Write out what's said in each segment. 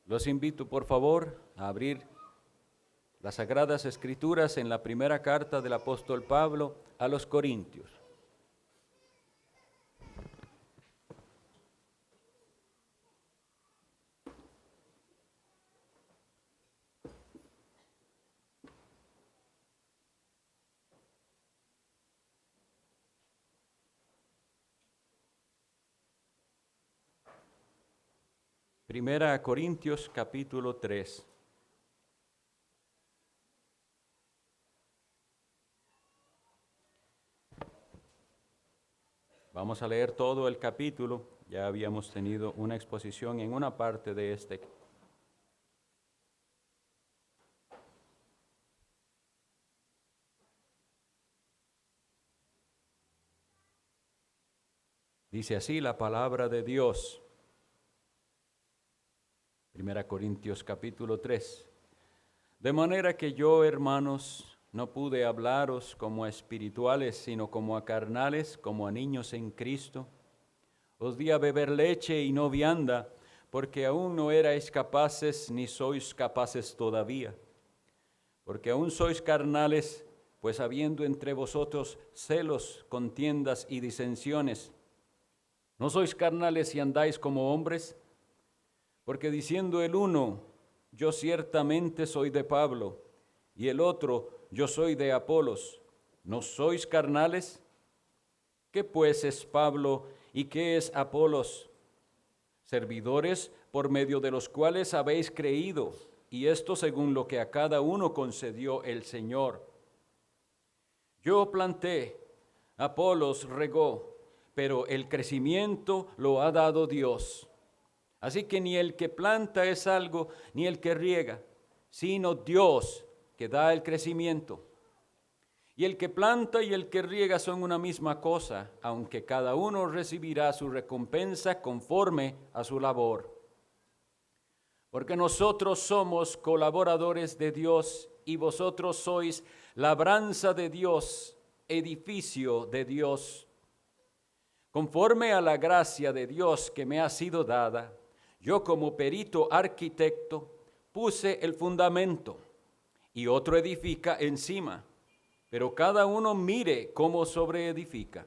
Los invito, por favor, a abrir las Sagradas Escrituras en la primera carta del apóstol Pablo a los Corintios. Primera a Corintios capítulo 3. Vamos a leer todo el capítulo. Ya habíamos tenido una exposición en una parte de este. Dice así la palabra de Dios. Primera Corintios capítulo 3. De manera que yo, hermanos, no pude hablaros como a espirituales, sino como a carnales, como a niños en Cristo. Os di a beber leche y no vianda, porque aún no erais capaces, ni sois capaces todavía. Porque aún sois carnales, pues habiendo entre vosotros celos, contiendas y disensiones. ¿No sois carnales y andáis como hombres? Porque diciendo el uno, yo ciertamente soy de Pablo, y el otro, yo soy de Apolos, ¿no sois carnales? ¿Qué pues es Pablo y qué es Apolos? Servidores por medio de los cuales habéis creído, y esto según lo que a cada uno concedió el Señor. Yo planté, Apolos regó, pero el crecimiento lo ha dado Dios. Así que ni el que planta es algo, ni el que riega, sino Dios que da el crecimiento. Y el que planta y el que riega son una misma cosa, aunque cada uno recibirá su recompensa conforme a su labor. Porque nosotros somos colaboradores de Dios y vosotros sois labranza de Dios, edificio de Dios. Conforme a la gracia de Dios que me ha sido dada, yo como perito arquitecto puse el fundamento y otro edifica encima, pero cada uno mire cómo sobreedifica.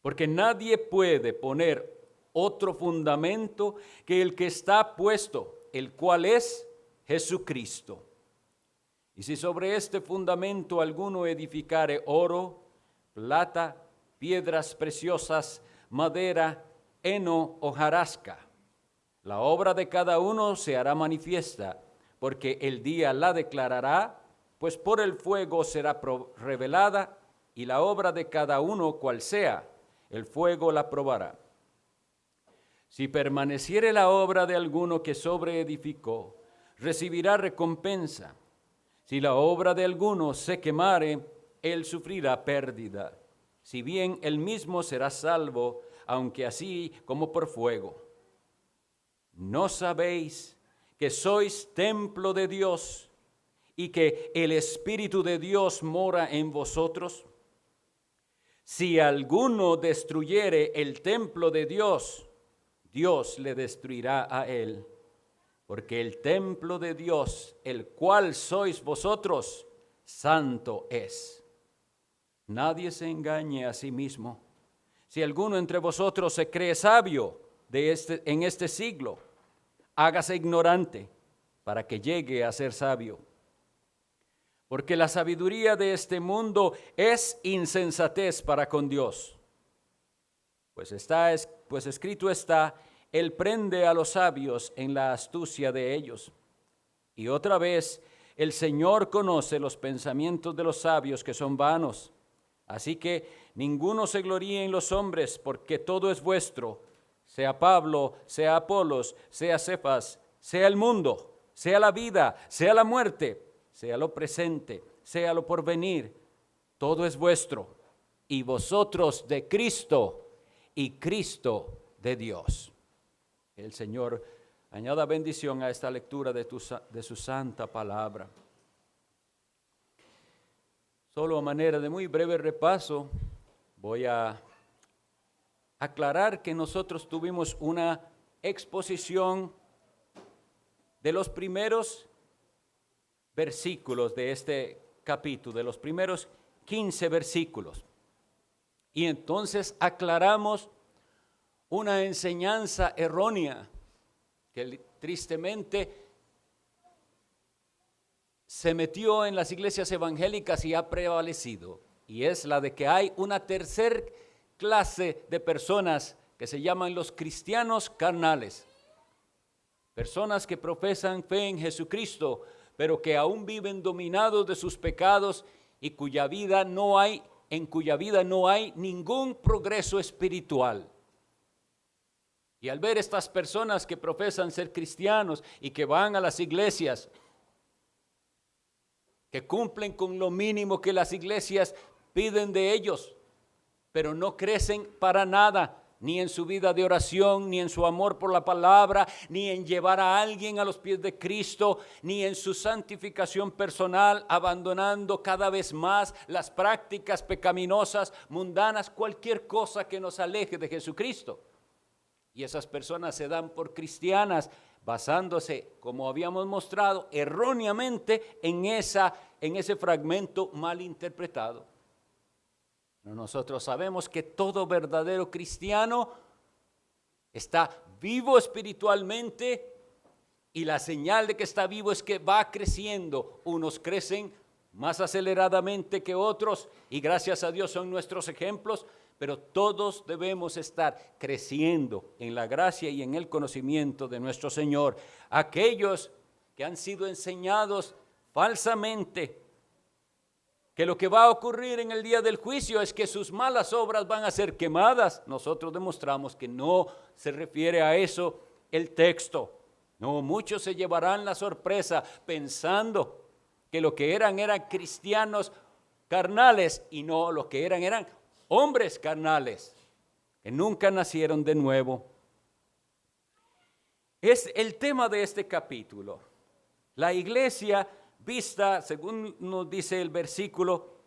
Porque nadie puede poner otro fundamento que el que está puesto, el cual es Jesucristo. Y si sobre este fundamento alguno edificare oro, plata, piedras preciosas, madera, heno o hojarasca, la obra de cada uno se hará manifiesta, porque el día la declarará, pues por el fuego será revelada, y la obra de cada uno cual sea, el fuego la probará. Si permaneciere la obra de alguno que sobreedificó, recibirá recompensa. Si la obra de alguno se quemare, él sufrirá pérdida. Si bien él mismo será salvo, aunque así como por fuego. ¿No sabéis que sois templo de Dios y que el Espíritu de Dios mora en vosotros? Si alguno destruyere el templo de Dios, Dios le destruirá a él, porque el templo de Dios, el cual sois vosotros, santo es. Nadie se engañe a sí mismo. Si alguno entre vosotros se cree sabio en este siglo, hágase ignorante para que llegue a ser sabio. Porque la sabiduría de este mundo es insensatez para con Dios. Pues escrito está, Él prende a los sabios en la astucia de ellos. Y otra vez, el Señor conoce los pensamientos de los sabios que son vanos. Así que ninguno se gloríe en los hombres, porque todo es vuestro, sea Pablo, sea Apolos, sea Cefas, sea el mundo, sea la vida, sea la muerte, sea lo presente, sea lo porvenir, todo es vuestro, y vosotros de Cristo, y Cristo de Dios. El Señor añada bendición a esta lectura de su santa palabra. Solo a manera de muy breve repaso, voy a aclarar que nosotros tuvimos una exposición de los primeros versículos de este capítulo, de los primeros 15 versículos. Y entonces aclaramos una enseñanza errónea que tristemente se metió en las iglesias evangélicas y ha prevalecido. Y es la de que hay una tercera clase de personas que se llaman los cristianos carnales. Personas que profesan fe en Jesucristo, pero que aún viven dominados de sus pecados y en cuya vida no hay ningún progreso espiritual. Y al ver estas personas que profesan ser cristianos y que van a las iglesias, que cumplen con lo mínimo que las iglesias piden de ellos, pero no crecen para nada, ni en su vida de oración, ni en su amor por la palabra, ni en llevar a alguien a los pies de Cristo, ni en su santificación personal, abandonando cada vez más las prácticas pecaminosas, mundanas, cualquier cosa que nos aleje de Jesucristo. Y esas personas se dan por cristianas basándose, como habíamos mostrado, erróneamente en ese fragmento mal interpretado. Pero nosotros sabemos que todo verdadero cristiano está vivo espiritualmente, y la señal de que está vivo es que va creciendo. Unos crecen más aceleradamente que otros, y gracias a Dios son nuestros ejemplos, pero todos debemos estar creciendo en la gracia y en el conocimiento de nuestro Señor. Aquellos que han sido enseñados falsamente que lo que va a ocurrir en el día del juicio es que sus malas obras van a ser quemadas, nosotros demostramos que no se refiere a eso el texto. No, muchos se llevarán la sorpresa pensando que lo que eran cristianos carnales, y no, lo que eran hombres carnales que nunca nacieron de nuevo. Es el tema de este capítulo. La iglesia vista, según nos dice el versículo,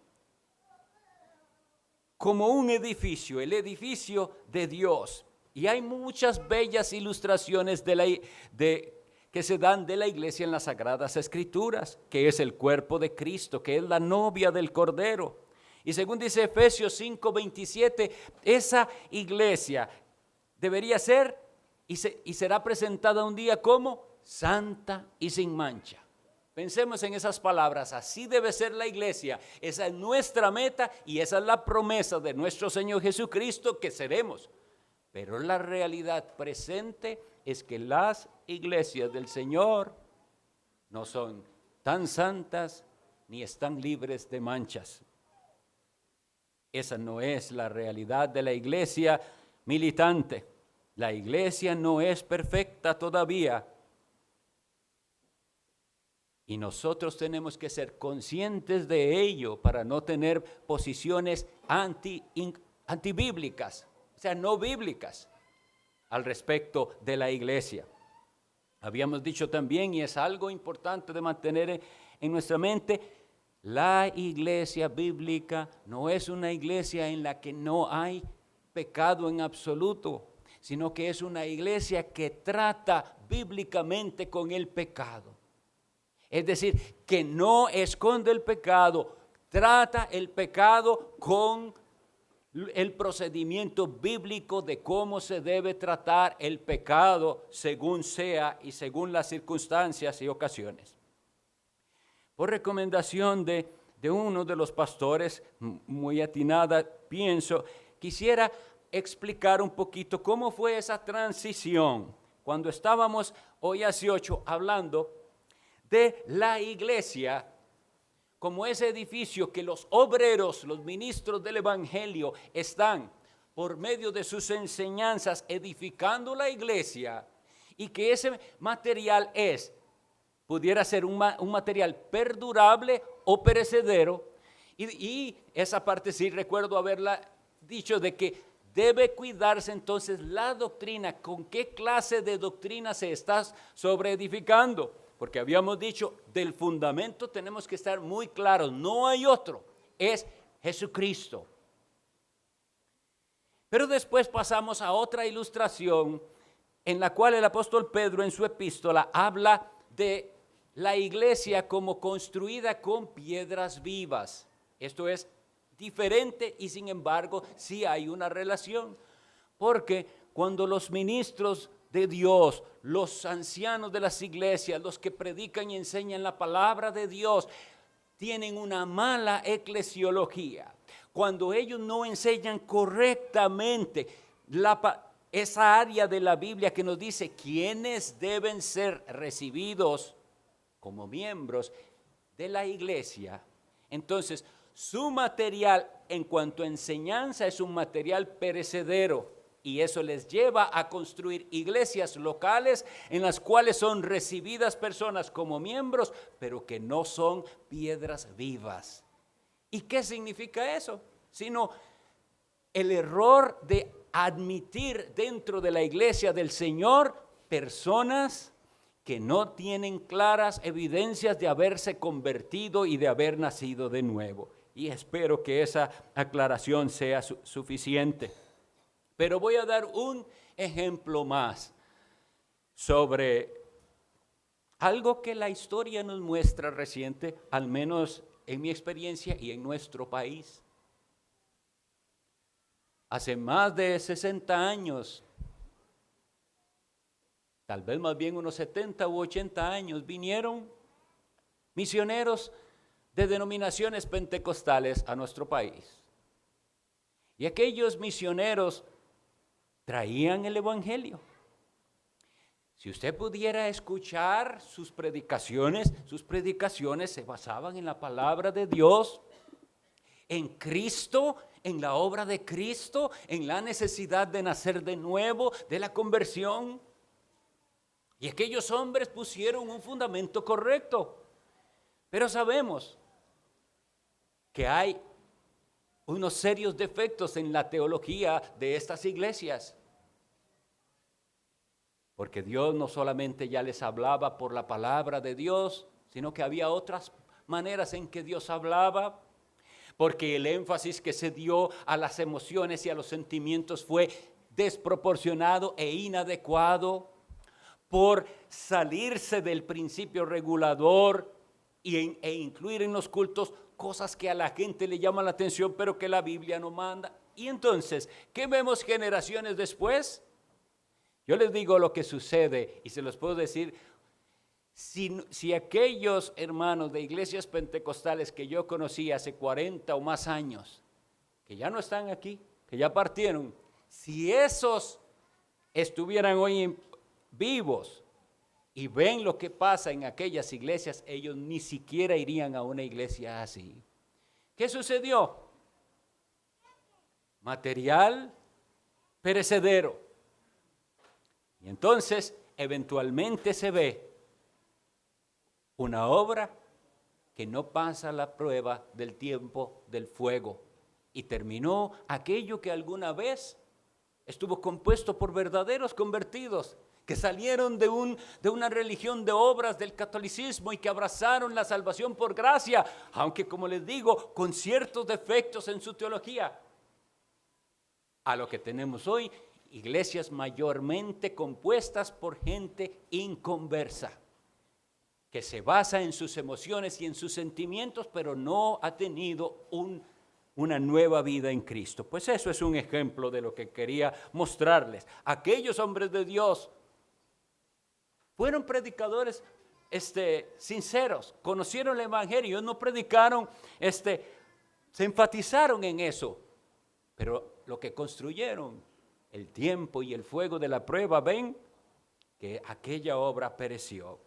como un edificio, el edificio de Dios. Y hay muchas bellas ilustraciones que se dan de la iglesia en las Sagradas Escrituras, que es el cuerpo de Cristo, que es la novia del Cordero. Y según dice Efesios 5:27, esa iglesia debería ser y será presentada un día como santa y sin mancha. Pensemos en esas palabras, así debe ser la iglesia. Esa es nuestra meta y esa es la promesa de nuestro Señor Jesucristo que seremos. Pero la realidad presente es que las iglesias del Señor no son tan santas ni están libres de manchas. Esa no es la realidad de la iglesia militante. La iglesia no es perfecta todavía. Y nosotros tenemos que ser conscientes de ello para no tener posiciones antibíblicas, o sea, no bíblicas, al respecto de la iglesia. Habíamos dicho también, y es algo importante de mantener en nuestra mente, la iglesia bíblica no es una iglesia en la que no hay pecado en absoluto, sino que es una iglesia que trata bíblicamente con el pecado. Es decir, que no esconde el pecado, trata el pecado con el procedimiento bíblico de cómo se debe tratar el pecado según sea y según las circunstancias y ocasiones. Por recomendación de uno de los pastores, muy atinada, quisiera explicar un poquito cómo fue esa transición cuando estábamos hoy hace 8 hablando de la iglesia como ese edificio que los obreros, los ministros del evangelio están por medio de sus enseñanzas edificando la iglesia, y que ese material pudiera ser un material perdurable o perecedero. Y esa parte sí recuerdo haberla dicho, de que debe cuidarse entonces la doctrina, con qué clase de doctrina se está sobreedificando. Porque habíamos dicho, del fundamento tenemos que estar muy claros, no hay otro, es Jesucristo. Pero después pasamos a otra ilustración en la cual el apóstol Pedro en su epístola habla de la iglesia como construida con piedras vivas. Esto es diferente y sin embargo sí hay una relación. Porque cuando los ministros de Dios, los ancianos de las iglesias, los que predican y enseñan la palabra de Dios, tienen una mala eclesiología, cuando ellos no enseñan correctamente esa área de la Biblia que nos dice quiénes deben ser recibidos como miembros de la iglesia, entonces su material en cuanto a enseñanza es un material perecedero. Y eso les lleva a construir iglesias locales en las cuales son recibidas personas como miembros, pero que no son piedras vivas. ¿Y qué significa eso? Sino el error de admitir dentro de la iglesia del Señor personas que no tienen claras evidencias de haberse convertido y de haber nacido de nuevo. Y espero que esa aclaración sea suficiente. Pero voy a dar un ejemplo más sobre algo que la historia nos muestra reciente, al menos en mi experiencia y en nuestro país. Hace más de 60 años, tal vez más bien unos 70 u 80 años, vinieron misioneros de denominaciones pentecostales a nuestro país. Y aquellos misioneros traían el evangelio. Si usted pudiera escuchar sus predicaciones se basaban en la palabra de Dios, en Cristo, en la obra de Cristo, en la necesidad de nacer de nuevo, de la conversión. Y aquellos hombres pusieron un fundamento correcto. Pero sabemos que hay unos serios defectos en la teología de estas iglesias. Porque Dios no solamente ya les hablaba por la palabra de Dios, sino que había otras maneras en que Dios hablaba. Porque el énfasis que se dio a las emociones y a los sentimientos fue desproporcionado e inadecuado. Por salirse del principio regulador e incluir en los cultos cosas que a la gente le llaman la atención, pero que la Biblia no manda. Y entonces, ¿qué vemos generaciones después? Yo les digo lo que sucede y se los puedo decir. Si aquellos hermanos de iglesias pentecostales que yo conocí hace 40 o más años, que ya no están aquí, que ya partieron, si esos estuvieran hoy vivos y ven lo que pasa en aquellas iglesias, ellos ni siquiera irían a una iglesia así. ¿Qué sucedió? Material perecedero. Y entonces, eventualmente se ve una obra que no pasa la prueba del tiempo del fuego. Y terminó aquello que alguna vez estuvo compuesto por verdaderos convertidos, que salieron de una religión de obras del catolicismo y que abrazaron la salvación por gracia, aunque como les digo, con ciertos defectos en su teología. A lo que tenemos hoy, iglesias mayormente compuestas por gente inconversa, que se basa en sus emociones y en sus sentimientos, pero no ha tenido una nueva vida en Cristo. Pues eso es un ejemplo de lo que quería mostrarles. Aquellos hombres de Dios fueron predicadores sinceros, conocieron el evangelio, no predicaron, se enfatizaron en eso, pero lo que construyeron, el tiempo y el fuego de la prueba, ven que aquella obra pereció.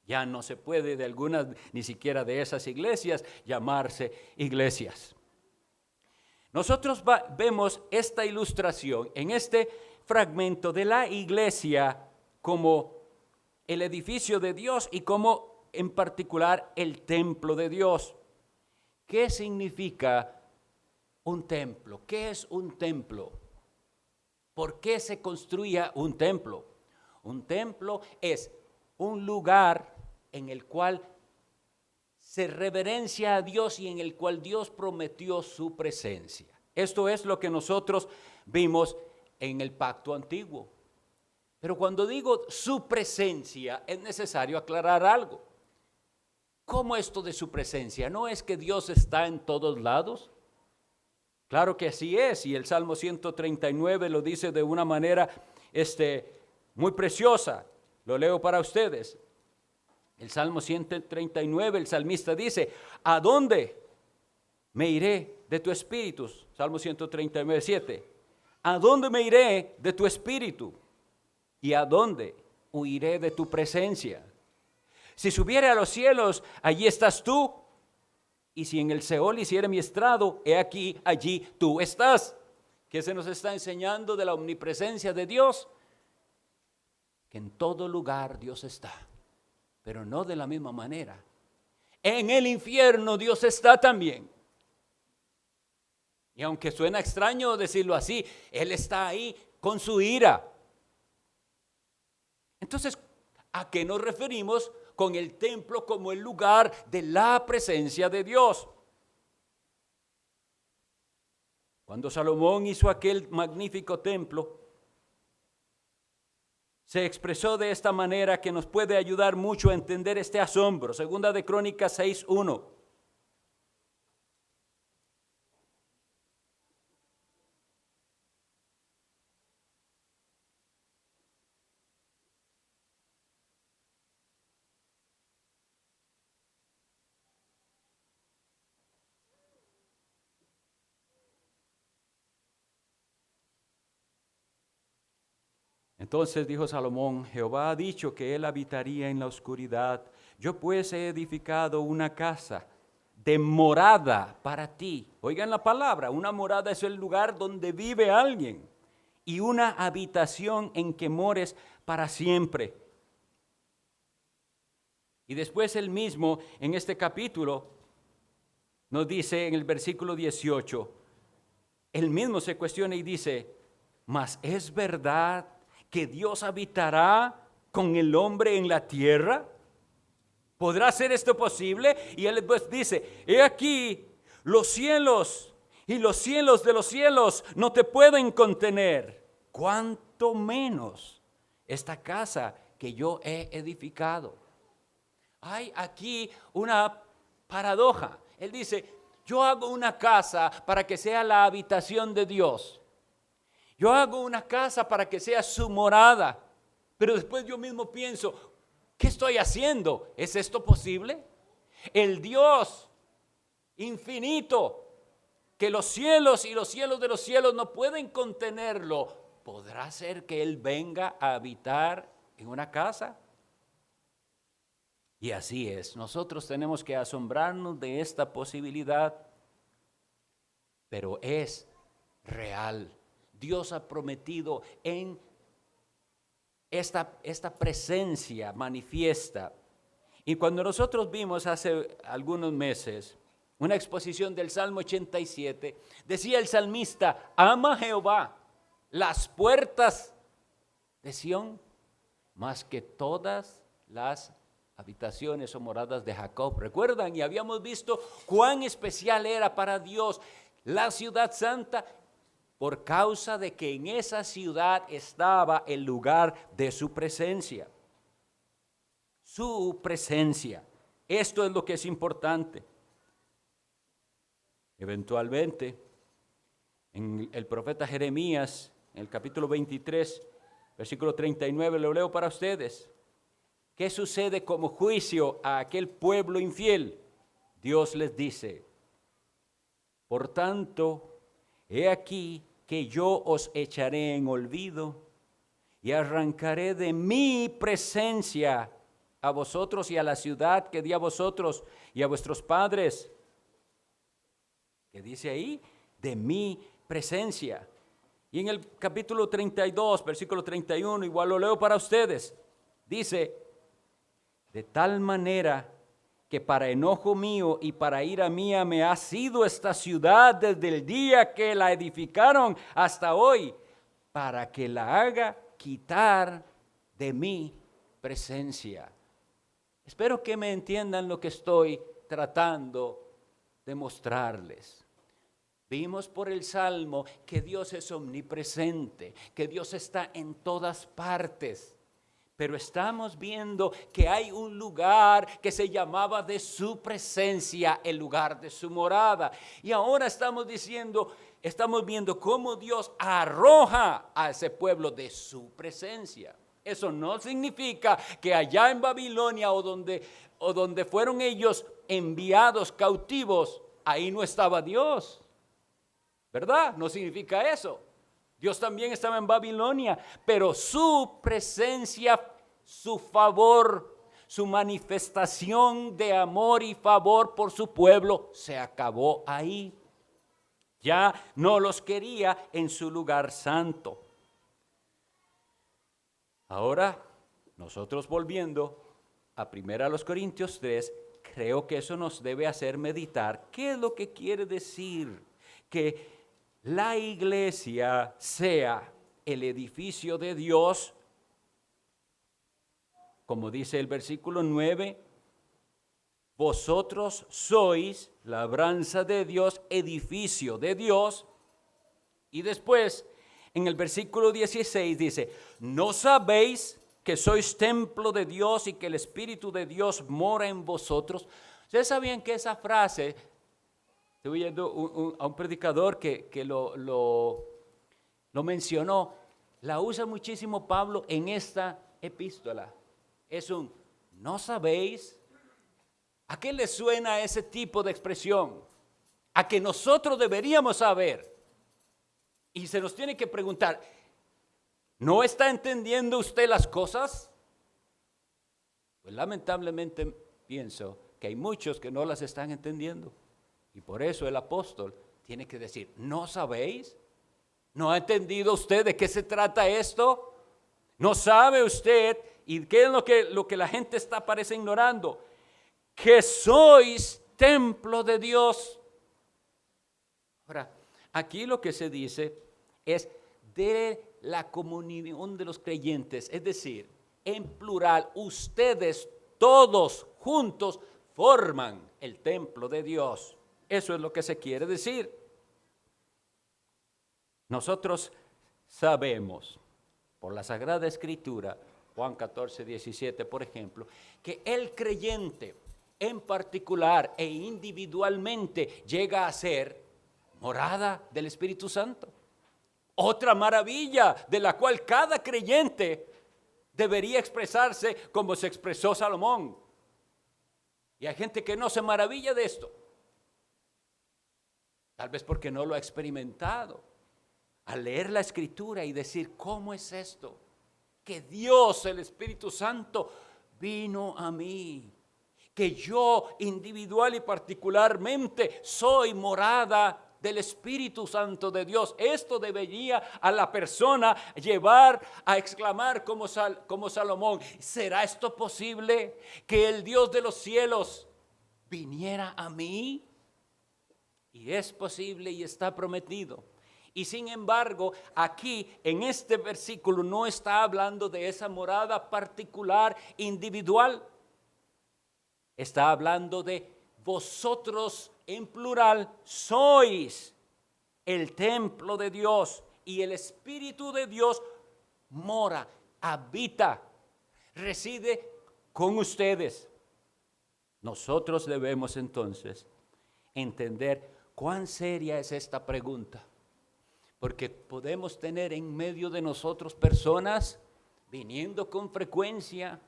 Ya no se puede de algunas, ni siquiera de esas iglesias, llamarse iglesias. Nosotros vemos esta ilustración en este fragmento de la iglesia como el edificio de Dios y como en particular el templo de Dios. ¿Qué significa un templo? ¿Qué es un templo? ¿Por qué se construía un templo? Un templo es un lugar en el cual se reverencia a Dios y en el cual Dios prometió su presencia. Esto es lo que nosotros vimos en el pacto antiguo. Pero cuando digo su presencia, es necesario aclarar algo. ¿Cómo esto de su presencia? ¿No es que Dios está en todos lados? Claro que así es, y el Salmo 139 lo dice de una manera muy preciosa. Lo leo para ustedes. El Salmo 139, el salmista dice, ¿a dónde me iré de tu espíritu? Salmo 139, 7. ¿A dónde me iré de tu espíritu? ¿Y a dónde huiré de tu presencia? Si subiere a los cielos, allí estás tú. Y si en el Seol hiciere mi estrado, he aquí, allí tú estás. ¿Qué se nos está enseñando de la omnipresencia de Dios? Que en todo lugar Dios está, pero no de la misma manera. En el infierno Dios está también. Y aunque suena extraño decirlo así, Él está ahí con su ira. Entonces, ¿a qué nos referimos con el templo como el lugar de la presencia de Dios? Cuando Salomón hizo aquel magnífico templo, se expresó de esta manera que nos puede ayudar mucho a entender este asombro. Segunda de Crónicas 6:1. Entonces dijo Salomón, Jehová ha dicho que él habitaría en la oscuridad. Yo pues he edificado una casa de morada para ti. Oigan la palabra, una morada es el lugar donde vive alguien. Y una habitación en que mores para siempre. Y después él mismo en este capítulo nos dice en el versículo 18, él mismo se cuestiona y dice, mas ¿es verdad que Dios habitará con el hombre en la tierra? ¿Podrá ser esto posible? Y él pues dice, he aquí los cielos y los cielos de los cielos no te pueden contener, cuanto menos esta casa que yo he edificado. Hay aquí una paradoja. Él dice, yo hago una casa para que sea la habitación de Dios. Yo hago una casa para que sea su morada, pero después yo mismo pienso, ¿qué estoy haciendo? ¿Es esto posible? El Dios infinito, que los cielos y los cielos de los cielos no pueden contenerlo, ¿podrá ser que Él venga a habitar en una casa? Y así es, nosotros tenemos que asombrarnos de esta posibilidad, pero es real. Dios ha prometido en esta presencia manifiesta. Y cuando nosotros vimos hace algunos meses una exposición del Salmo 87, decía el salmista, ama Jehová las puertas de Sión más que todas las habitaciones o moradas de Jacob. ¿Recuerdan? Y habíamos visto cuán especial era para Dios la ciudad santa, por causa de que en esa ciudad estaba el lugar de su presencia. Su presencia. Esto es lo que es importante. Eventualmente, en el profeta Jeremías, en el capítulo 23, versículo 39, lo leo para ustedes. ¿Qué sucede como juicio a aquel pueblo infiel? Dios les dice, por tanto, he aquí que yo os echaré en olvido y arrancaré de mi presencia a vosotros y a la ciudad que di a vosotros y a vuestros padres. ¿Qué dice ahí? De mi presencia. Y en el capítulo 32, versículo 31, igual lo leo para ustedes. Dice, de tal manera que para enojo mío y para ira mía me ha sido esta ciudad desde el día que la edificaron hasta hoy, para que la haga quitar de mi presencia. Espero que me entiendan lo que estoy tratando de mostrarles. Vimos por el Salmo que Dios es omnipresente, que Dios está en todas partes. Pero estamos viendo que hay un lugar que se llamaba de su presencia, el lugar de su morada. Y ahora estamos viendo cómo Dios arroja a ese pueblo de su presencia. Eso no significa que allá en Babilonia o donde fueron ellos enviados cautivos, ahí no estaba Dios. ¿Verdad? No significa eso. Dios también estaba en Babilonia, pero su presencia, su favor, su manifestación de amor y favor por su pueblo se acabó ahí. Ya no los quería en su lugar santo. Ahora, nosotros volviendo a 1 Corintios 3, creo que eso nos debe hacer meditar. ¿Qué es lo que quiere decir? Que la iglesia sea el edificio de Dios, como dice el versículo 9, vosotros sois labranza de Dios, edificio de Dios. Y después, en el versículo 16 dice, ¿no sabéis que sois templo de Dios y que el Espíritu de Dios mora en vosotros? ¿Ustedes sabían que esa frase... Estoy oyendo a un predicador que lo mencionó. La usa muchísimo Pablo en esta epístola. Es ¿no sabéis? ¿A qué le suena ese tipo de expresión? A que nosotros deberíamos saber. Y se nos tiene que preguntar, ¿no está entendiendo usted las cosas? Pues lamentablemente pienso que hay muchos que no las están entendiendo. Y por eso el apóstol tiene que decir, ¿no sabéis? ¿No ha entendido usted de qué se trata esto? ¿No sabe usted? ¿Y qué es lo que la gente parece ignorando? Que sois templo de Dios. Ahora, aquí lo que se dice es de la comunión de los creyentes, es decir, en plural, ustedes todos juntos forman el templo de Dios. Eso es lo que se quiere decir. Nosotros sabemos, por la Sagrada Escritura, Juan 14, 17, por ejemplo, que el creyente en particular e individualmente llega a ser morada del Espíritu Santo. Otra maravilla de la cual cada creyente debería expresarse como se expresó Salomón. Y hay gente que no se maravilla de esto. Tal vez porque no lo ha experimentado. Al leer la Escritura y decir, ¿cómo es esto? Que Dios, el Espíritu Santo, vino a mí. Que yo individual y particularmente soy morada del Espíritu Santo de Dios. Esto debería a la persona llevar a exclamar como Salomón, ¿será esto posible? Que el Dios de los cielos viniera a mí. Y es posible y está prometido. Y sin embargo, aquí en este versículo no está hablando de esa morada particular, individual. Está hablando de vosotros en plural sois el templo de Dios y el Espíritu de Dios mora, habita, reside con ustedes. Nosotros debemos entonces entender cuán seria es esta pregunta, porque podemos tener en medio de nosotros personas viniendo con frecuencia,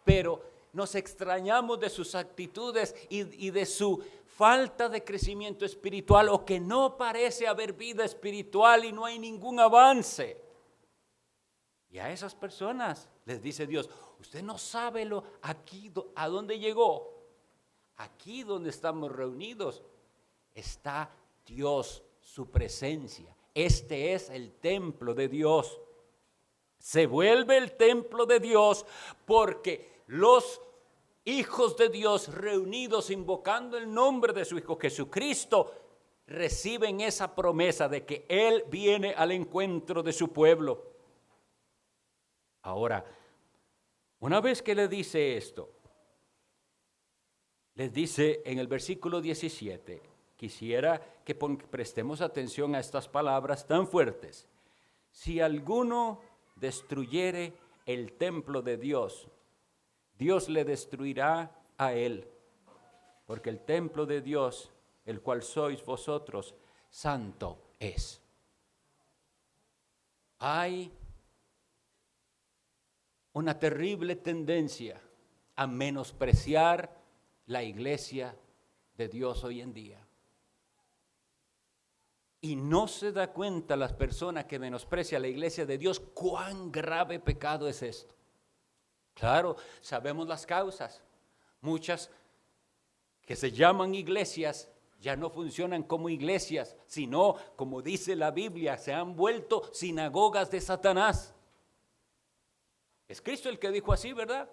pero nos extrañamos de sus actitudes y de su falta de crecimiento espiritual, o que no parece haber vida espiritual y no hay ningún avance. Y a esas personas les dice Dios, usted no sabe aquí a dónde llegó. Aquí donde estamos reunidos está Dios, su presencia. Este es el templo de Dios. Se vuelve el templo de Dios porque los hijos de Dios reunidos invocando el nombre de su Hijo Jesucristo reciben esa promesa de que Él viene al encuentro de su pueblo. Ahora, una vez que le dice esto, les dice en el versículo 17, quisiera que prestemos atención a estas palabras tan fuertes. Si alguno destruyere el templo de Dios, Dios le destruirá a él, porque el templo de Dios, el cual sois vosotros, santo es. Hay una terrible tendencia a menospreciar la iglesia de Dios hoy en día. Y no se da cuenta las personas que menosprecian la iglesia de Dios cuán grave pecado es esto. Claro, sabemos las causas. Muchas que se llaman iglesias ya no funcionan como iglesias, sino, como dice la Biblia, se han vuelto sinagogas de Satanás. Es Cristo el que dijo así, ¿verdad?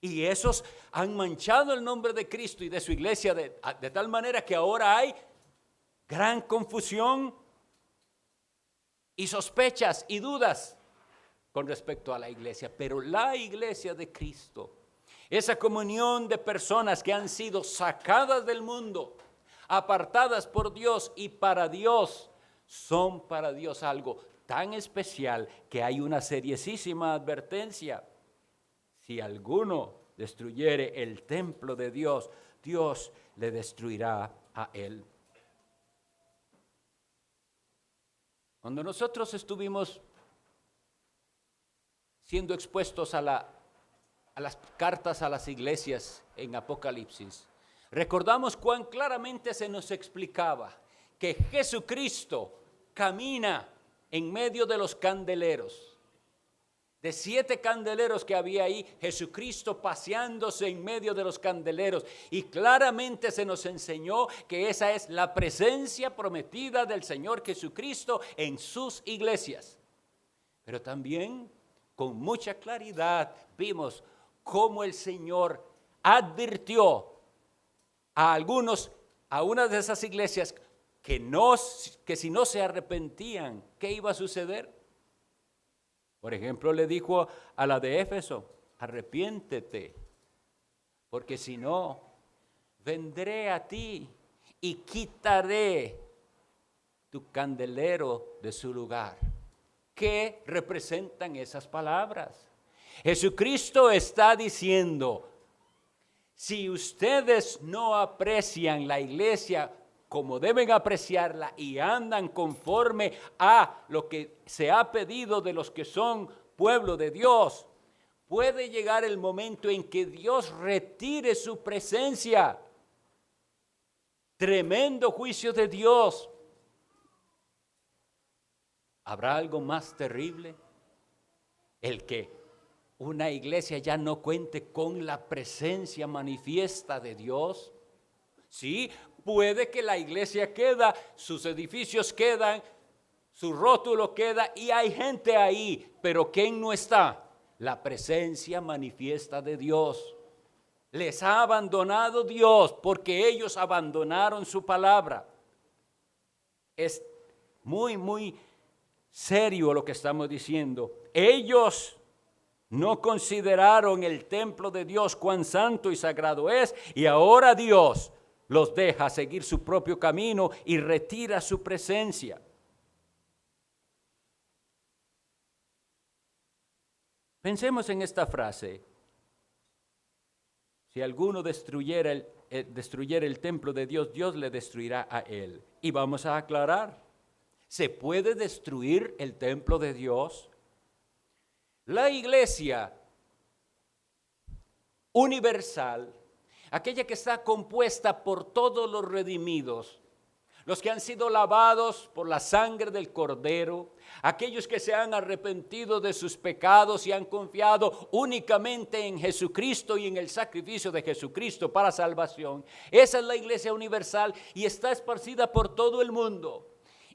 Y esos han manchado el nombre de Cristo y de su iglesia de tal manera que ahora hay gran confusión y sospechas y dudas con respecto a la iglesia. Pero la iglesia de Cristo, esa comunión de personas que han sido sacadas del mundo, apartadas por Dios y para Dios, son para Dios algo tan especial que hay una seriosísima advertencia. Si alguno destruyere el templo de Dios, Dios le destruirá a él. Cuando nosotros estuvimos siendo expuestos a las cartas a las iglesias en Apocalipsis, recordamos cuán claramente se nos explicaba que Jesucristo camina en medio de los candeleros. De 7 candeleros que había ahí, Jesucristo paseándose en medio de los candeleros. Y claramente se nos enseñó que esa es la presencia prometida del Señor Jesucristo en sus iglesias. Pero también con mucha claridad vimos cómo el Señor advirtió a una de esas iglesias que si no se arrepentían, ¿qué iba a suceder? Por ejemplo, le dijo a la de Éfeso: arrepiéntete, porque si no, vendré a ti y quitaré tu candelero de su lugar. ¿Qué representan esas palabras? Jesucristo está diciendo: si ustedes no aprecian la iglesia como deben apreciarla y andan conforme a lo que se ha pedido de los que son pueblo de Dios, puede llegar el momento en que Dios retire su presencia. Tremendo juicio de Dios. ¿Habrá algo más terrible? El que una iglesia ya no cuente con la presencia manifiesta de Dios. Sí, puede que la iglesia queda, sus edificios quedan, su rótulo queda y hay gente ahí, pero ¿quién no está? La presencia manifiesta de Dios. Les ha abandonado Dios porque ellos abandonaron su palabra. Es muy, muy serio lo que estamos diciendo. Ellos no consideraron el templo de Dios cuán santo y sagrado es, y ahora Dios los deja seguir su propio camino y retira su presencia. Pensemos en esta frase: si alguno destruyera el templo de Dios, Dios le destruirá a él. Y vamos a aclarar: ¿se puede destruir el templo de Dios? La iglesia universal, aquella que está compuesta por todos los redimidos, los que han sido lavados por la sangre del Cordero, aquellos que se han arrepentido de sus pecados y han confiado únicamente en Jesucristo y en el sacrificio de Jesucristo para salvación. Esa es la iglesia universal y está esparcida por todo el mundo.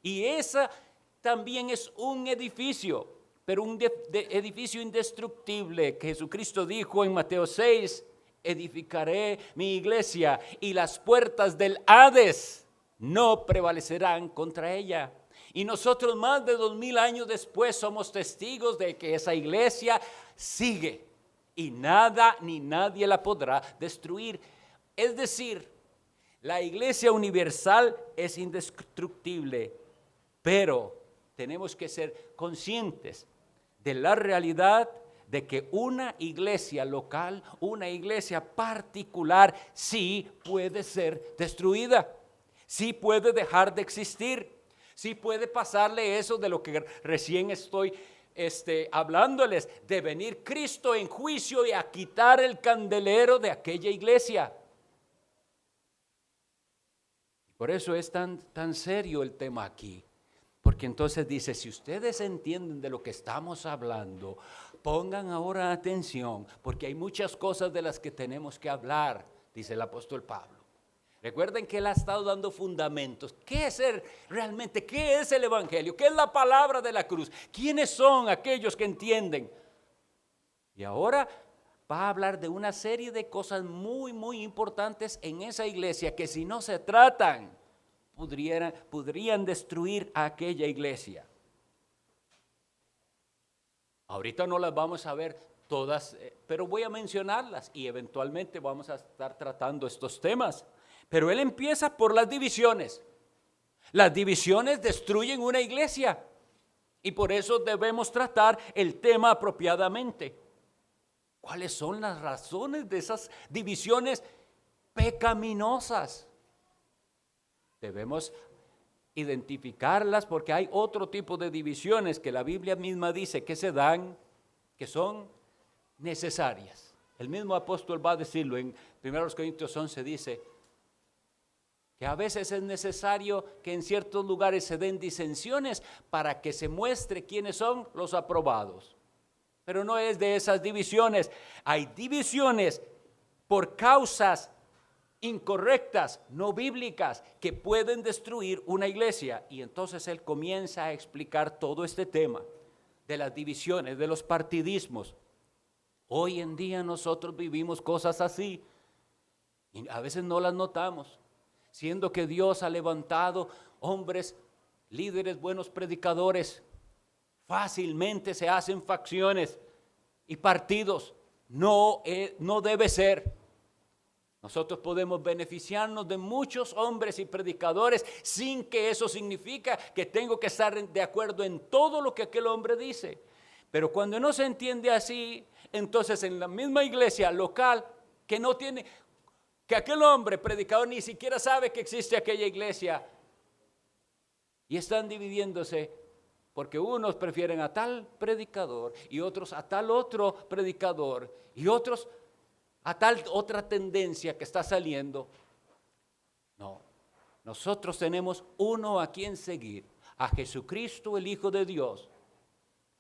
Y esa también es un edificio, pero un edificio indestructible, que Jesucristo dijo en Mateo 6, edificaré mi iglesia y las puertas del Hades no prevalecerán contra ella. Y nosotros más de 2000 años después somos testigos de que esa iglesia sigue y nada ni nadie la podrá destruir. Es decir, La iglesia universal es indestructible, pero tenemos que ser conscientes de la realidad de que una iglesia local, una iglesia particular, sí puede ser destruida, sí puede dejar de existir, sí puede pasarle eso de lo que recién estoy hablándoles, de venir Cristo en juicio y a quitar el candelero de aquella iglesia. Por eso es tan serio el tema aquí. Porque entonces dice, si ustedes entienden de lo que estamos hablando, pongan ahora atención, porque hay muchas cosas de las que tenemos que hablar, dice el apóstol Pablo. Recuerden que él ha estado dando fundamentos. ¿Qué es realmente? ¿Qué es el evangelio? ¿Qué es la palabra de la cruz? ¿Quiénes son aquellos que entienden? Y ahora va a hablar de una serie de cosas muy, muy importantes en esa iglesia que si no se tratan, podrían destruir a aquella iglesia. Ahorita no las vamos a ver todas, pero voy a mencionarlas y eventualmente vamos a estar tratando estos temas. Pero él empieza por las divisiones. Las divisiones destruyen una iglesia y por eso debemos tratar el tema apropiadamente. ¿Cuáles son las razones de esas divisiones pecaminosas? Debemos identificarlas porque hay otro tipo de divisiones que la Biblia misma dice que se dan, que son necesarias. El mismo apóstol va a decirlo en 1 Corintios 11, dice que a veces es necesario que en ciertos lugares se den disensiones para que se muestre quiénes son los aprobados. Pero no es de esas divisiones. Hay divisiones por causas incorrectas, no bíblicas, que pueden destruir una iglesia. Y entonces él comienza a explicar todo este tema de las divisiones, de los partidismos. Hoy en día nosotros vivimos cosas así y a veces no las notamos, siendo que Dios ha levantado hombres, líderes, buenos predicadores. Fácilmente se hacen facciones y partidos. No debe ser. Nosotros podemos beneficiarnos de muchos hombres y predicadores sin que eso significa que tengo que estar de acuerdo en todo lo que aquel hombre dice. Pero cuando no se entiende así, entonces en la misma iglesia local que aquel hombre predicador ni siquiera sabe que existe aquella iglesia y están dividiéndose porque unos prefieren a tal predicador y otros a tal otro predicador y otros a tal otra tendencia que está saliendo. No, nosotros tenemos uno a quien seguir, a Jesucristo el Hijo de Dios.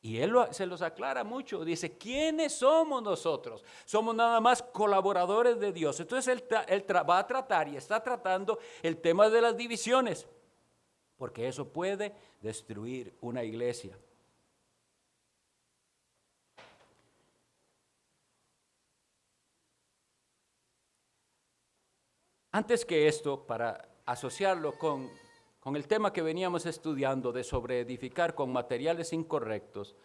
Y él se los aclara mucho, dice, ¿quiénes somos nosotros? Somos nada más colaboradores de Dios. Entonces él va a tratar y está tratando el tema de las divisiones, porque eso puede destruir una iglesia. Antes que esto, para asociarlo con el tema que veníamos estudiando de sobreedificar con materiales incorrectos,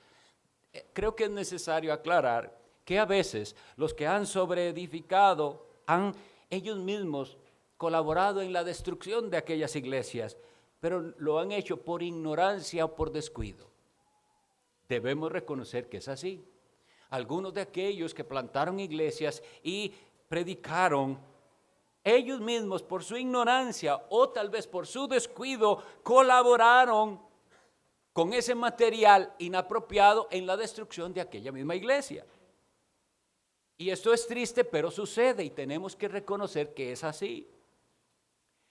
creo que es necesario aclarar que a veces los que han sobreedificado han ellos mismos colaborado en la destrucción de aquellas iglesias, pero lo han hecho por ignorancia o por descuido. Debemos reconocer que es así. Algunos de aquellos que plantaron iglesias y predicaron, ellos mismos por su ignorancia o tal vez por su descuido colaboraron con ese material inapropiado en la destrucción de aquella misma iglesia. Y esto es triste, pero sucede y tenemos que reconocer que es así.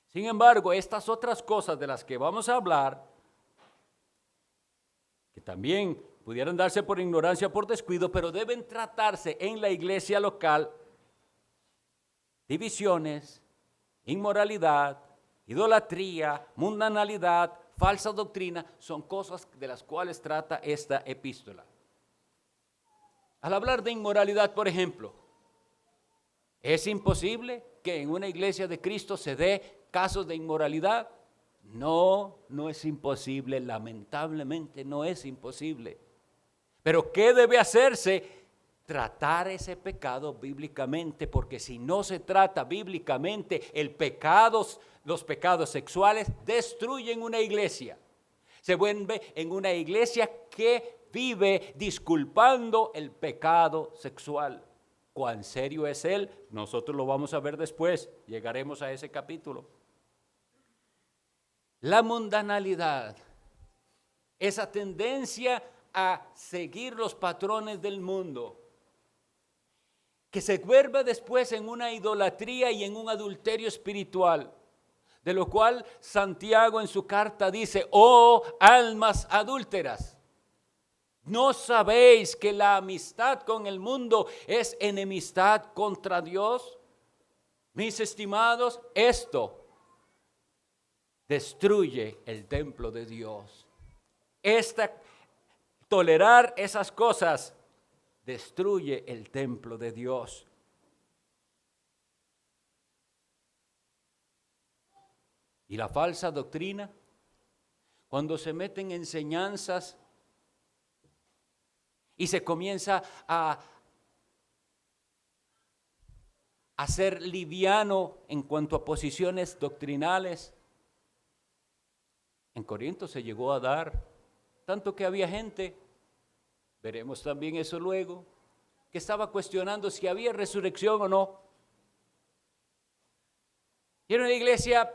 Sin embargo, estas otras cosas de las que vamos a hablar, que también pudieran darse por ignorancia o por descuido, pero deben tratarse en la iglesia local. Divisiones, inmoralidad, idolatría, mundanalidad, falsa doctrina, son cosas de las cuales trata esta epístola. Al hablar de inmoralidad, por ejemplo, ¿es imposible que en una iglesia de Cristo se dé casos de inmoralidad? No, no es imposible, lamentablemente no es imposible. Pero ¿qué debe hacerse tratar ese pecado bíblicamente, porque si no se trata bíblicamente, los pecados sexuales destruyen una iglesia. Se vuelve en una iglesia que vive disculpando el pecado sexual. ¿Cuán serio es él? Nosotros lo vamos a ver después, llegaremos a ese capítulo. La mundanalidad, esa tendencia a seguir los patrones del mundo, que se vuelve después en una idolatría y en un adulterio espiritual, de lo cual Santiago en su carta dice: oh almas adúlteras, ¿no sabéis que la amistad con el mundo es enemistad contra Dios? Mis estimados, esto destruye el templo de Dios. Tolerar esas cosas destruye el templo de Dios. Y la falsa doctrina, cuando se meten enseñanzas y se comienza a ser liviano en cuanto a posiciones doctrinales. En Corinto se llegó a dar, tanto que había gente, veremos también eso luego, que estaba cuestionando si había resurrección o no. Y era una iglesia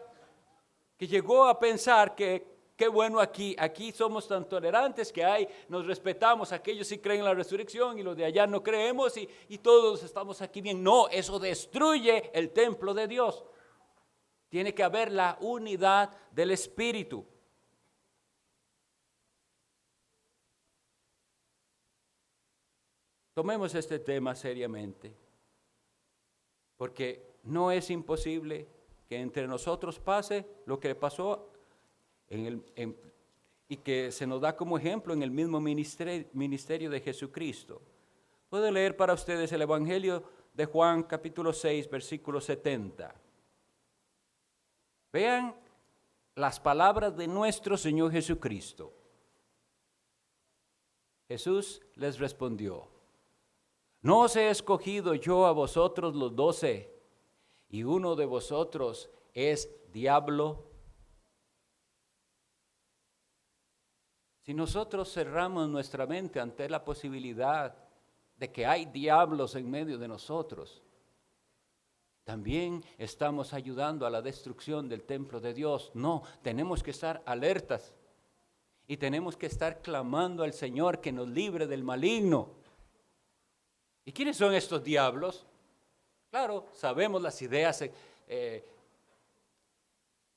que llegó a pensar que qué bueno aquí somos tan tolerantes que nos respetamos, aquellos sí creen en la resurrección y los de allá no creemos y todos estamos aquí bien. No, eso destruye el templo de Dios. Tiene que haber la unidad del Espíritu. Tomemos este tema seriamente, porque no es imposible que entre nosotros pase lo que pasó y que se nos da como ejemplo en el mismo ministerio de Jesucristo. Puedo leer para ustedes el Evangelio de Juan capítulo 6, versículo 70. Vean las palabras de nuestro Señor Jesucristo. Jesús les respondió: ¿no os he escogido yo a vosotros los 12, y uno de vosotros es diablo? Si nosotros cerramos nuestra mente ante la posibilidad de que hay diablos en medio de nosotros, también estamos ayudando a la destrucción del templo de Dios. No, tenemos que estar alertas y tenemos que estar clamando al Señor que nos libre del maligno. ¿Y quiénes son estos diablos? Claro, sabemos las ideas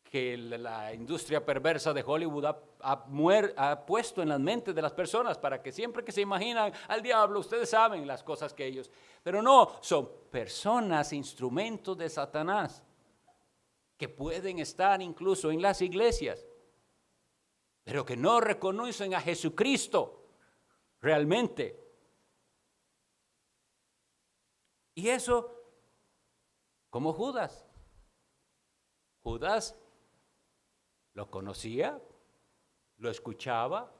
que la industria perversa de Hollywood ha puesto en las mentes de las personas para que siempre que se imaginan al diablo, ustedes saben las cosas que ellos. Pero no, son personas, instrumentos de Satanás, que pueden estar incluso en las iglesias, pero que no reconocen a Jesucristo realmente. Y eso, como Judas. Judas lo conocía, lo escuchaba,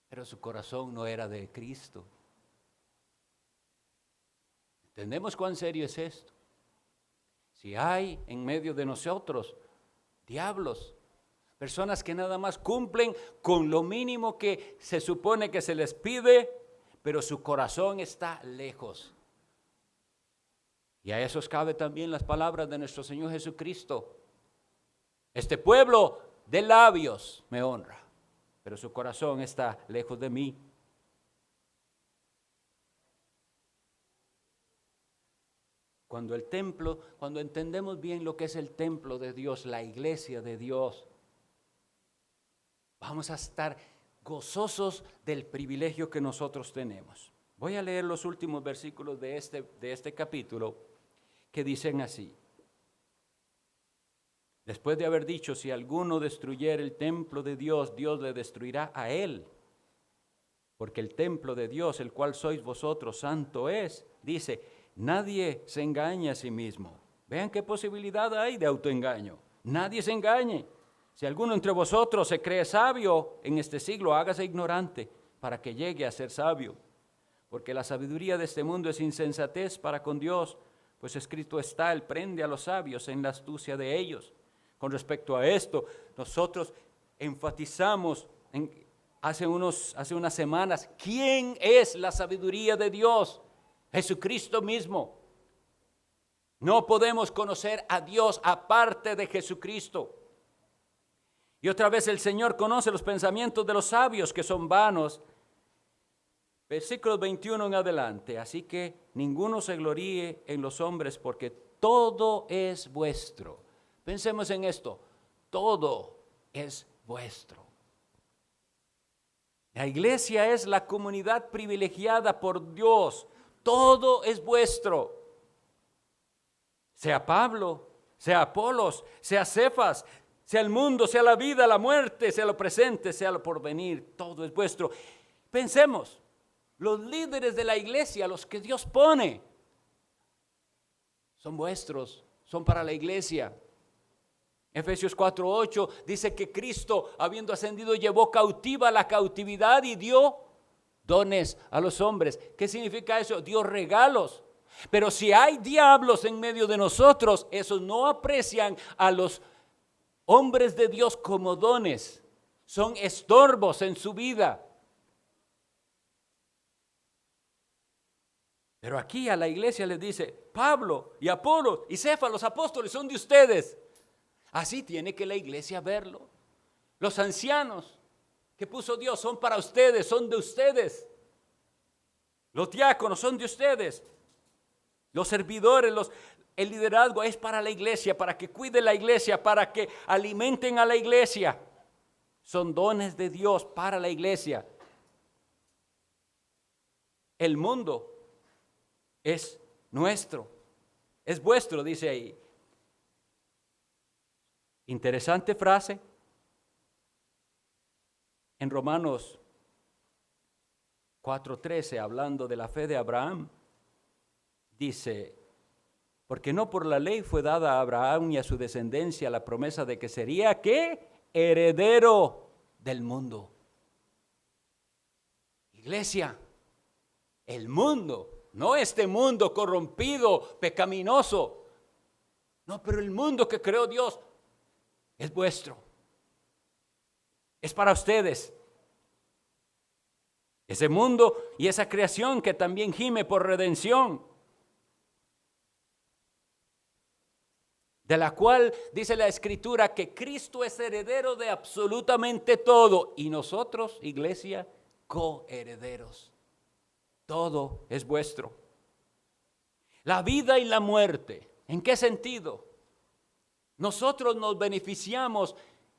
pero su corazón no era de Cristo. ¿Entendemos cuán serio es esto? Si hay en medio de nosotros diablos, personas que nada más cumplen con lo mínimo que se supone que se les pide, pero su corazón está lejos. Y a esos cabe también las palabras de nuestro Señor Jesucristo. Este pueblo de labios me honra, pero su corazón está lejos de mí. Cuando entendemos bien lo que es el templo de Dios, la iglesia de Dios, vamos a estar gozosos del privilegio que nosotros tenemos. Voy a leer los últimos versículos de este capítulo que dicen así. Después de haber dicho: si alguno destruyere el templo de Dios, Dios le destruirá a él. Porque el templo de Dios, el cual sois vosotros, santo es. Dice: nadie se engañe a sí mismo. Vean qué posibilidad hay de autoengaño. Nadie se engañe. Si alguno entre vosotros se cree sabio en este siglo, hágase ignorante para que llegue a ser sabio. porque la sabiduría de este mundo es insensatez para con Dios, pues escrito está, Él prende a los sabios en la astucia de ellos. Con respecto a esto, nosotros enfatizamos hace unas semanas, ¿quién es la sabiduría de Dios? Jesucristo mismo. No podemos conocer a Dios aparte de Jesucristo. Y otra vez el Señor conoce los pensamientos de los sabios que son vanos. Versículo 21 en adelante. Así que ninguno se gloríe en los hombres porque todo es vuestro. Pensemos en esto. Todo es vuestro. La iglesia es la comunidad privilegiada por Dios. Todo es vuestro. Sea Pablo, sea Apolos, sea Cefas, sea el mundo, sea la vida, la muerte, sea lo presente, sea lo porvenir, todo es vuestro. Pensemos, los líderes de la iglesia, los que Dios pone, son vuestros, son para la iglesia. Efesios 4:8 dice que Cristo, habiendo ascendido, llevó cautiva la cautividad y dio dones a los hombres. ¿Qué significa eso? Dio regalos. Pero si hay diablos en medio de nosotros, esos no aprecian a los hombres de Dios como dones, son estorbos en su vida. Pero aquí a la iglesia les dice, Pablo y Apolos y Cefas, los apóstoles, son de ustedes. Así tiene que la iglesia verlo. Los ancianos que puso Dios son para ustedes, son de ustedes. Los diáconos son de ustedes. Los servidores, el liderazgo es para la iglesia, para que cuide la iglesia, para que alimenten a la iglesia. Son dones de Dios para la iglesia. El mundo es nuestro, es vuestro, dice ahí. Interesante frase. En Romanos 4:13, hablando de la fe de Abraham, dice, porque no por la ley fue dada a Abraham y a su descendencia la promesa de que sería, ¿qué? Heredero del mundo. Iglesia, el mundo, no este mundo corrompido, pecaminoso, no, pero el mundo que creó Dios es vuestro, es para ustedes. Ese mundo y esa creación que también gime por redención, de la cual dice la Escritura que Cristo es heredero de absolutamente todo y nosotros, iglesia, coherederos. Todo es vuestro. La vida y la muerte, ¿en qué sentido? Nosotros nos beneficiamos,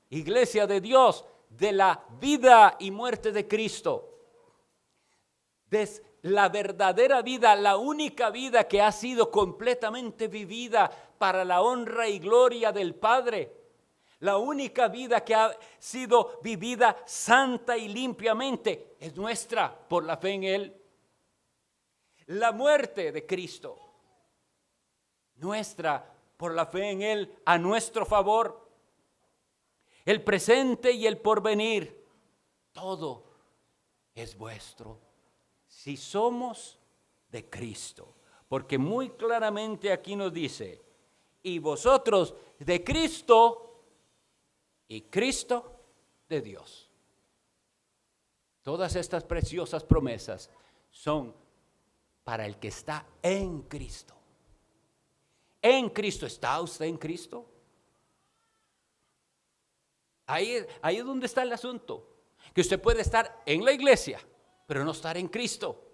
iglesia de Dios, de la vida y muerte de Cristo. La verdadera vida, la única vida que ha sido completamente vivida para la honra y gloria del Padre. La única vida que ha sido vivida santa y limpiamente es nuestra por la fe en Él. La muerte de Cristo, nuestra por la fe en Él, a nuestro favor. El presente y el porvenir, todo es vuestro. Si somos de Cristo, porque muy claramente aquí nos dice, y vosotros de Cristo y Cristo de Dios. Todas estas preciosas promesas son para el que está en Cristo. En Cristo, ¿está usted en Cristo? Ahí es donde está el asunto, que usted puede estar en la iglesia, pero no estar en Cristo.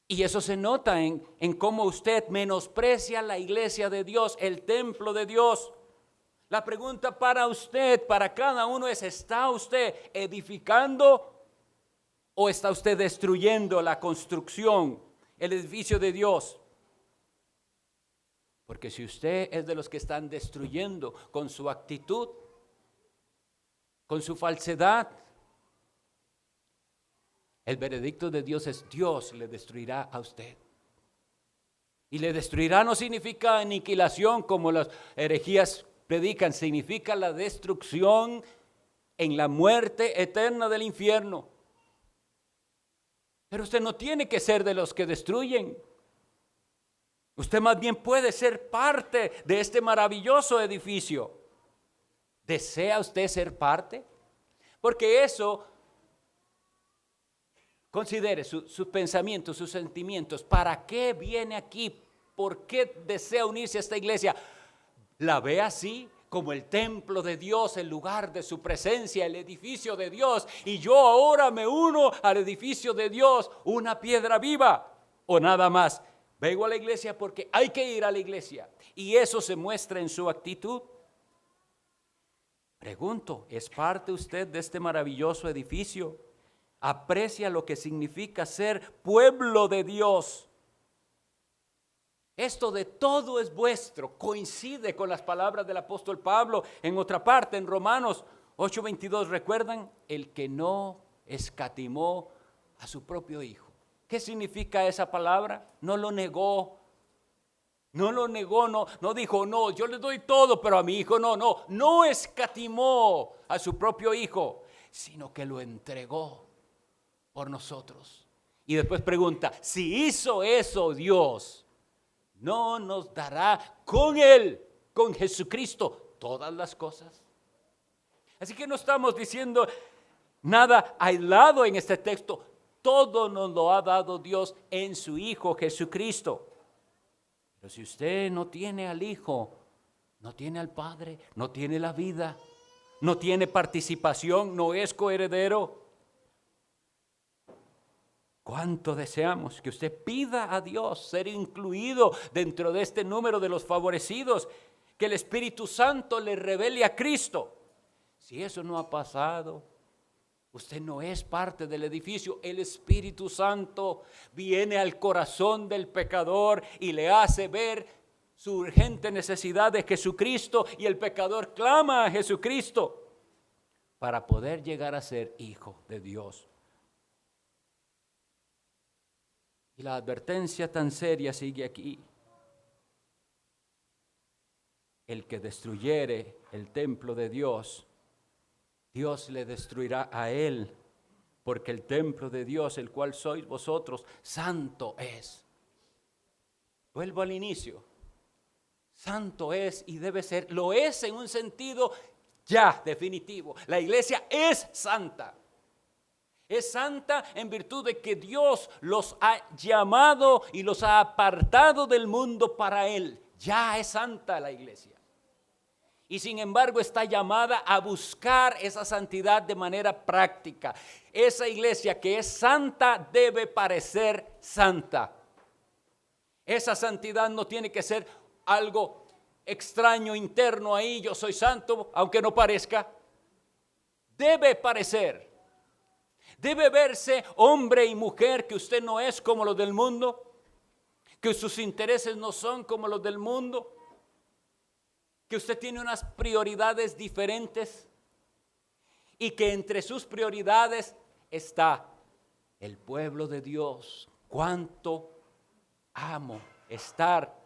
Y eso se nota en cómo usted menosprecia la iglesia de Dios, el templo de Dios. La pregunta para usted, para cada uno es, ¿está usted edificando o está usted destruyendo la construcción, el edificio de Dios? Porque si usted es de los que están destruyendo con su actitud, con su falsedad, el veredicto de Dios es: Dios le destruirá a usted. Y le destruirá no significa aniquilación como las herejías predican, significa la destrucción en la muerte eterna del infierno. Pero usted no tiene que ser de los que destruyen. Usted más bien puede ser parte de este maravilloso edificio. ¿Desea usted ser parte? Porque eso, considere sus pensamientos, sus sentimientos. ¿Para qué viene aquí? ¿Por qué desea unirse a esta iglesia? ¿La ve así? Como el templo de Dios, el lugar de su presencia, el edificio de Dios. Y yo ahora me uno al edificio de Dios, una piedra viva. O nada más, vengo a la iglesia porque hay que ir a la iglesia. Y eso se muestra en su actitud. Pregunto, ¿es parte usted de este maravilloso edificio? ¿Aprecia lo que significa ser pueblo de Dios? Esto de todo es vuestro coincide con las palabras del apóstol Pablo en otra parte, en Romanos 8:22. ¿Recuerdan? El que no escatimó a su propio hijo. ¿Qué significa esa palabra? No lo negó. No dijo, no, yo le doy todo, pero a mi hijo no escatimó a su propio hijo, sino que lo entregó por nosotros. Y después pregunta, si hizo eso Dios, ¿no nos dará con Él, con Jesucristo, todas las cosas? Así que no estamos diciendo nada aislado en este texto. Todo nos lo ha dado Dios en su Hijo Jesucristo. Pero si usted no tiene al Hijo, no tiene al Padre, no tiene la vida, no tiene participación, no es coheredero. ¿Cuánto deseamos que usted pida a Dios ser incluido dentro de este número de los favorecidos? Que el Espíritu Santo le revele a Cristo. Si eso no ha pasado, usted no es parte del edificio. El Espíritu Santo viene al corazón del pecador y le hace ver su urgente necesidad de Jesucristo, y el pecador clama a Jesucristo para poder llegar a ser hijo de Dios. Y la advertencia tan seria sigue aquí. El que destruyere el templo de Dios, Dios le destruirá a él, porque el templo de Dios, el cual sois vosotros, santo es. Vuelvo al inicio. Santo es y debe ser, lo es en un sentido ya definitivo. La iglesia es santa. Es santa en virtud de que Dios los ha llamado y los ha apartado del mundo para Él. Ya es santa la iglesia. Y sin embargo está llamada a buscar esa santidad de manera práctica. Esa iglesia que es santa debe parecer santa. Esa santidad no tiene que ser algo extraño, interno ahí, yo soy santo, aunque no parezca. Debe parecer. Debe verse hombre y mujer que usted no es como los del mundo, que sus intereses no son como los del mundo, que usted tiene unas prioridades diferentes y que entre sus prioridades está el pueblo de Dios. Cuánto amo estar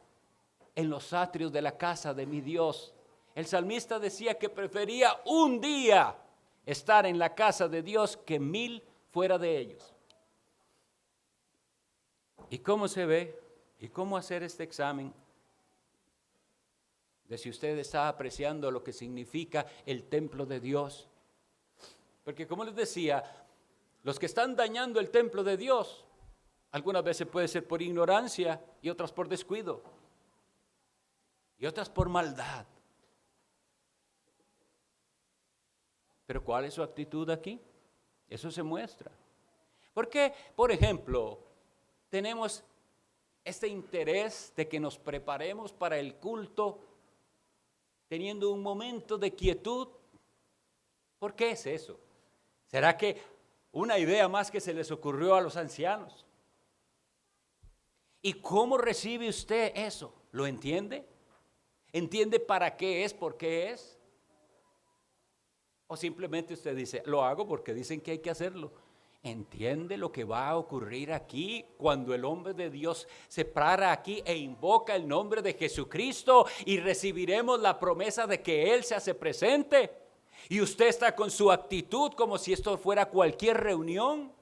en los atrios de la casa de mi Dios. El salmista decía que prefería un día estar en la casa de Dios que 1000 fuera de ellos. ¿Y cómo se ve? ¿Y cómo hacer este examen de si usted está apreciando lo que significa el templo de Dios? Porque como les decía, los que están dañando el templo de Dios, algunas veces puede ser por ignorancia y otras por descuido y otras por maldad. Pero ¿cuál es su actitud aquí? Eso se muestra. Porque, por ejemplo, tenemos este interés de que nos preparemos para el culto teniendo un momento de quietud. ¿Por qué es eso? ¿Será que una idea más que se les ocurrió a los ancianos? ¿Y cómo recibe usted eso? ¿Lo entiende? ¿Entiende para qué es, por qué es? ¿O simplemente usted dice, lo hago porque dicen que hay que hacerlo? ¿Entiende lo que va a ocurrir aquí cuando el hombre de Dios se para aquí e invoca el nombre de Jesucristo y recibiremos la promesa de que Él se hace presente? Y usted está con su actitud como si esto fuera cualquier reunión.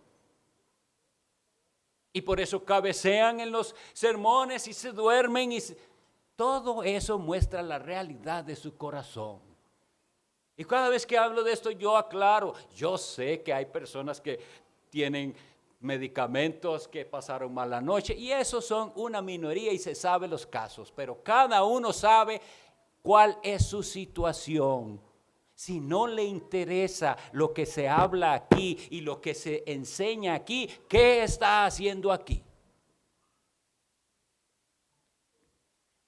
Y por eso cabecean en los sermones y se duermen. Todo eso muestra la realidad de su corazón. Y cada vez que hablo de esto yo aclaro. Yo sé que hay personas que tienen medicamentos, que pasaron mala noche. Y esos son una minoría y se sabe los casos. Pero cada uno sabe cuál es su situación. Si no le interesa lo que se habla aquí y lo que se enseña aquí, ¿qué está haciendo aquí?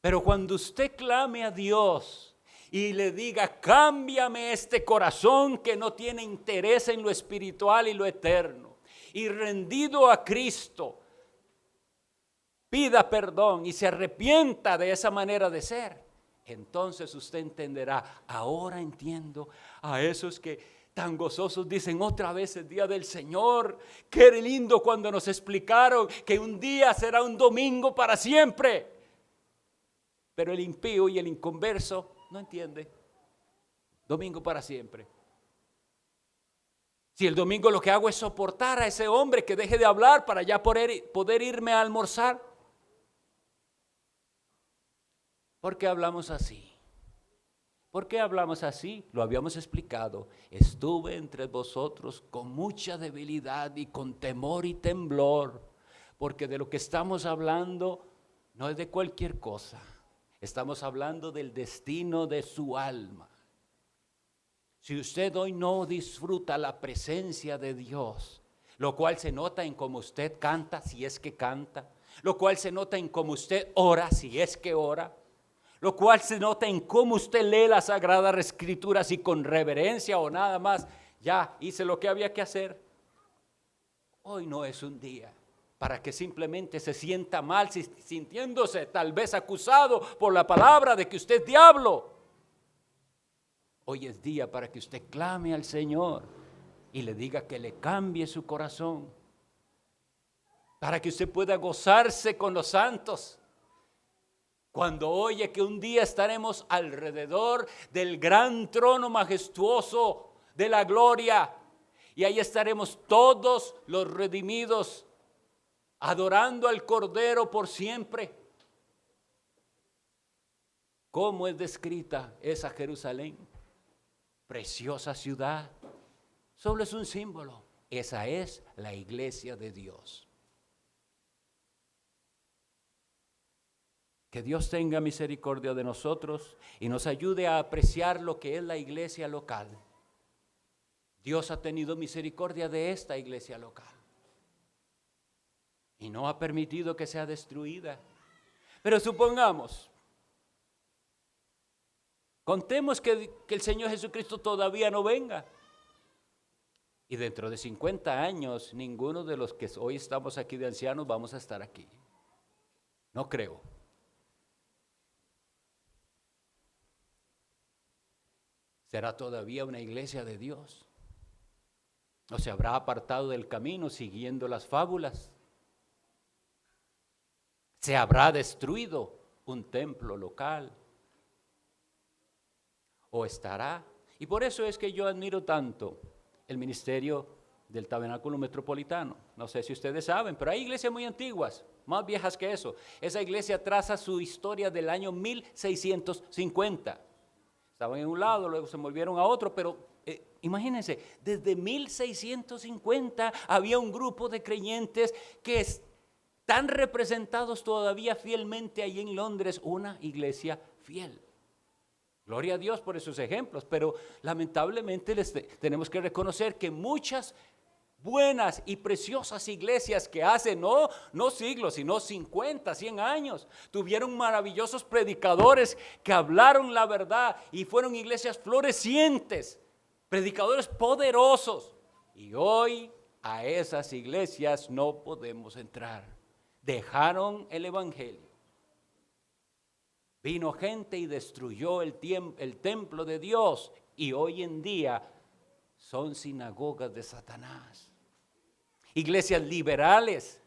Pero cuando usted clame a Dios y le diga, cámbiame este corazón que no tiene interés en lo espiritual y lo eterno, y rendido a Cristo, pida perdón y se arrepienta de esa manera de ser, entonces usted entenderá, ahora entiendo a esos que tan gozosos dicen otra vez el día del Señor. Qué lindo cuando nos explicaron que un día será un domingo para siempre. Pero el impío y el inconverso no entiende. Domingo para siempre. Si el domingo lo que hago es soportar a ese hombre que deje de hablar para ya poder irme a almorzar. ¿Por qué hablamos así? ¿Por qué hablamos así? Lo habíamos explicado. Estuve entre vosotros con mucha debilidad y con temor y temblor, porque de lo que estamos hablando no es de cualquier cosa. Estamos hablando del destino de su alma. Si usted hoy no disfruta la presencia de Dios, lo cual se nota en cómo usted canta, si es que canta, lo cual se nota en cómo usted ora, si es que ora, lo cual se nota en cómo usted lee las Sagradas Escrituras y con reverencia o nada más, ya hice lo que había que hacer. Hoy no es un día para que simplemente se sienta mal, sintiéndose tal vez acusado por la palabra de que usted es diablo. Hoy es día para que usted clame al Señor y le diga que le cambie su corazón, para que usted pueda gozarse con los santos. Cuando oye que un día estaremos alrededor del gran trono majestuoso de la gloria, y ahí estaremos todos los redimidos, adorando al Cordero por siempre. ¿Cómo es descrita esa Jerusalén? Preciosa ciudad. Solo es un símbolo. Esa es la iglesia de Dios. Que Dios tenga misericordia de nosotros y nos ayude a apreciar lo que es la iglesia local. Dios ha tenido misericordia de esta iglesia local y no ha permitido que sea destruida. Pero supongamos, contemos que el Señor Jesucristo todavía no venga. Y dentro de 50 años, ninguno de los que hoy estamos aquí de ancianos vamos a estar aquí. No creo. ¿Será todavía una iglesia de Dios? ¿O se habrá apartado del camino siguiendo las fábulas? ¿Se habrá destruido un templo local? ¿O estará? Y por eso es que yo admiro tanto el ministerio del Tabernáculo Metropolitano. No sé si ustedes saben, pero hay iglesias muy antiguas, más viejas que eso. Esa iglesia traza su historia del año 1650. Estaban en un lado, luego se volvieron a otro, pero imagínense, desde 1650 había un grupo de creyentes que están representados todavía fielmente ahí en Londres, una iglesia fiel. Gloria a Dios por esos ejemplos, pero lamentablemente tenemos que reconocer que muchas buenas y preciosas iglesias que hace no siglos, sino 50, 100 años, tuvieron maravillosos predicadores que hablaron la verdad y fueron iglesias florecientes, predicadores poderosos. Y hoy a esas iglesias no podemos entrar. Dejaron el evangelio. Vino gente y destruyó el templo de Dios, y hoy en día son sinagogas de Satanás. Iglesias liberales,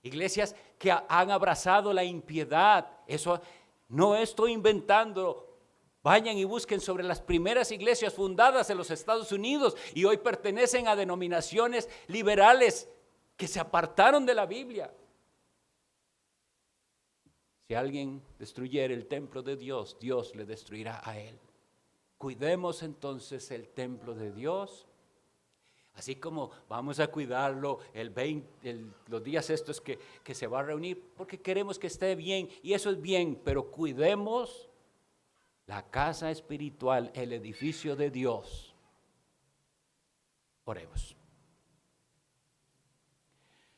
iglesias que han abrazado la impiedad. Eso no estoy inventando. Vayan y busquen sobre las primeras iglesias fundadas en los Estados Unidos y hoy pertenecen a denominaciones liberales que se apartaron de la Biblia. Si alguien destruyera el templo de Dios, Dios le destruirá a él. Cuidemos entonces el templo de Dios, así como vamos a cuidarlo los días estos que se va a reunir, porque queremos que esté bien, y eso es bien, pero cuidemos la casa espiritual, el edificio de Dios. Oremos.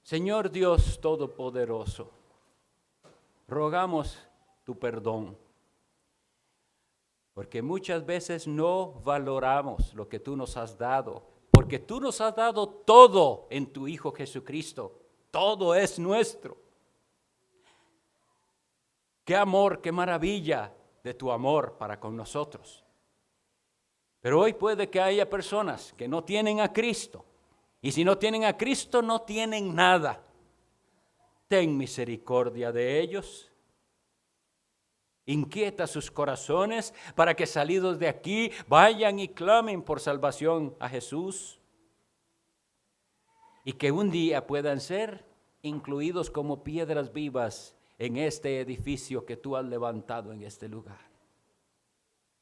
Señor Dios Todopoderoso, rogamos tu perdón, porque muchas veces no valoramos lo que tú nos has dado, porque tú nos has dado todo en tu Hijo Jesucristo, todo es nuestro. Qué amor, qué maravilla de tu amor para con nosotros. Pero hoy puede que haya personas que no tienen a Cristo, y si no tienen a Cristo no tienen nada. Ten misericordia de ellos. Inquieta sus corazones para que salidos de aquí vayan y clamen por salvación a Jesús. Y que un día puedan ser incluidos como piedras vivas en este edificio que tú has levantado en este lugar.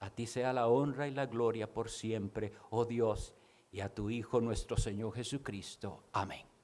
A ti sea la honra y la gloria por siempre, oh Dios, y a tu Hijo nuestro Señor Jesucristo. Amén.